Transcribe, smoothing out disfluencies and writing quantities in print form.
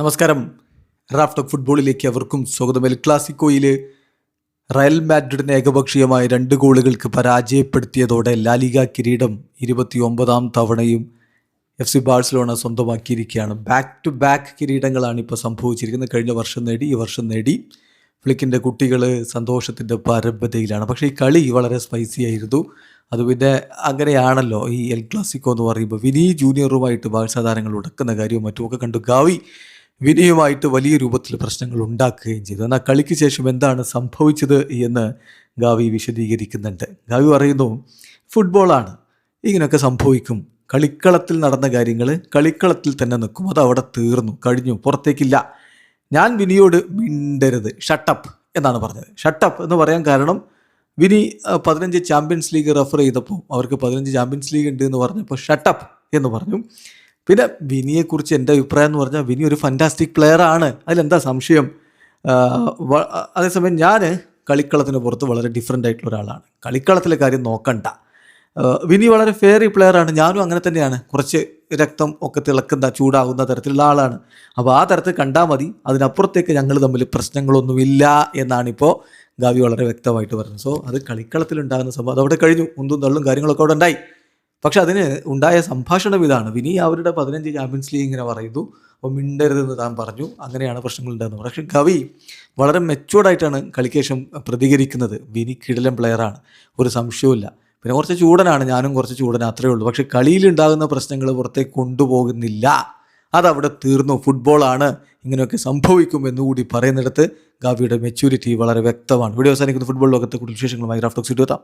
നമസ്കാരം. റാഫ്റ്റോക്ക് ഫുട്ബോളിലേക്ക് അവർക്കും സ്വാഗതം. എൽ ക്ലാസിക്കോയിൽ റയൽ മാഡ്രിഡിനെ ഏകപക്ഷീയമായ 2 ഗോളുകൾക്ക് പരാജയപ്പെടുത്തിയതോടെ ലാലിഗ കിരീടം 29ാം തവണയും FC ബാഴ്സലോണ സ്വന്തമാക്കിയിരിക്കുകയാണ്. ബാക്ക് ടു ബാക്ക് കിരീടങ്ങളാണ് ഇപ്പോൾ സംഭവിച്ചിരിക്കുന്നത്. കഴിഞ്ഞ വർഷം നേടി, ഈ വർഷം നേടി. ഫ്ലിക്കിൻ്റെ കുട്ടികൾ സന്തോഷത്തിൻ്റെ പരമ്പരയിലാണ്. പക്ഷേ ഈ കളി വളരെ സ്പൈസി ആയിരുന്നു. അത് പിന്നെ അങ്ങനെയാണല്ലോ ഈ എൽ ക്ലാസിക്കോ എന്ന് പറയുമ്പോൾ. വിനി ജൂനിയറുമായിട്ട് ബാഴ്സ താരങ്ങൾ ഉടക്കുന്ന കാര്യവും മറ്റുമൊക്കെ കണ്ടു. ഗാവി വിനിയുമായിട്ട് വലിയ രൂപത്തിൽ പ്രശ്നങ്ങൾ ഉണ്ടാക്കുകയും ചെയ്തു. എന്നാൽ കളിക്ക് ശേഷം എന്താണ് സംഭവിച്ചത് എന്ന് ഗാവി വിശദീകരിക്കുന്നുണ്ട്. ഗാവി പറയുന്നു, ഫുട്ബോളാണ്, ഇങ്ങനെയൊക്കെ സംഭവിക്കും. കളിക്കളത്തിൽ നടന്ന കാര്യങ്ങൾ കളിക്കളത്തിൽ തന്നെ നിൽക്കും. അത് അവിടെ തീർന്നു, കഴിഞ്ഞു, പുറത്തേക്കില്ല. ഞാൻ വിനിയോട് മിണ്ടരുത്, ഷട്ടപ്പ് എന്നാണ് പറഞ്ഞത്. ഷട്ടപ്പ് എന്ന് പറയാൻ കാരണം വിനി 15 ചാമ്പ്യൻസ് ലീഗ് റെഫർ ചെയ്തപ്പോൾ അവർക്ക് 15 ചാമ്പ്യൻസ് ലീഗ് ഉണ്ട് എന്ന് പറഞ്ഞപ്പോൾ ഷട്ടപ്പ് എന്ന് പറഞ്ഞു. പിന്നെ വിനിയെക്കുറിച്ച് എൻ്റെ അഭിപ്രായം എന്ന് പറഞ്ഞാൽ വിനി ഒരു ഫാൻറ്റാസ്റ്റിക് പ്ലെയർ ആണ്, അതിലെന്താ സംശയം. അതേസമയം ഞാൻ കളിക്കളത്തിന് പുറത്ത് വളരെ ഡിഫറെൻ്റ് ആയിട്ടുള്ള ഒരാളാണ്. കളിക്കളത്തിലെ കാര്യം നോക്കണ്ട. വിനി വളരെ ഫെയറി പ്ലെയറാണ്, ഞാനും അങ്ങനെ തന്നെയാണ്. കുറച്ച് രക്തം ഒക്കെ തിളക്കുന്ന ചൂടാകുന്ന തരത്തിലുള്ള ആളാണ്. അപ്പോൾ ആ തരത്തിൽ കണ്ടാൽ മതി, അതിനപ്പുറത്തേക്ക് ഞങ്ങൾ തമ്മിൽ പ്രശ്നങ്ങളൊന്നുമില്ല എന്നാണിപ്പോൾ ഗാവി വളരെ വ്യക്തമായിട്ട് പറഞ്ഞത്. സോ അത് കളിക്കളത്തിലുണ്ടാകുന്ന സംഭവം അതവിടെ കഴിഞ്ഞു. ഉന്തും തള്ളും കാര്യങ്ങളൊക്കെ അവിടെ ഉണ്ടായി. പക്ഷെ അതിന് ഉണ്ടായ സംഭാഷണം ഇതാണ്. വിനി അവരുടെ 15 ചാമ്പ്യൻസ് ലീഗ് ഇങ്ങനെ പറയുന്നു, അപ്പോൾ മിണ്ടരുതെന്ന് താൻ പറഞ്ഞു. അങ്ങനെയാണ് പ്രശ്നങ്ങൾ ഉണ്ടാകുന്നത്. പക്ഷേ ഗവി വളരെ മെച്ചുവേർഡായിട്ടാണ് കളിക്ക് ശേഷം പ്രതികരിക്കുന്നത്. വിനി കിടിലൻ പ്ലെയറാണ്, ഒരു സംശയവുമില്ല. പിന്നെ കുറച്ച് ചൂടനാണ്, ഞാനും കുറച്ച് ചൂടൻ, അത്രയേ ഉള്ളൂ. പക്ഷേ കളിയിലുണ്ടാകുന്ന പ്രശ്നങ്ങൾ പുറത്തേക്ക് കൊണ്ടുപോകുന്നില്ല, അതവിടെ തീർന്നു. ഫുട്ബോളാണ്, ഇങ്ങനെയൊക്കെ സംഭവിക്കും എന്നുകൂടി പറയുന്നിടത്ത് ഗാവിയുടെ മെച്യൂരിറ്റി വളരെ വ്യക്തമാണ്. വീഡിയോ അവസാനിക്കുന്ന ഫുട്ബോൾ ലോകത്തെ കൂടുതൽ വിശേഷങ്ങളുമായി റാഫ്റ്റോക്സ് എത്താം.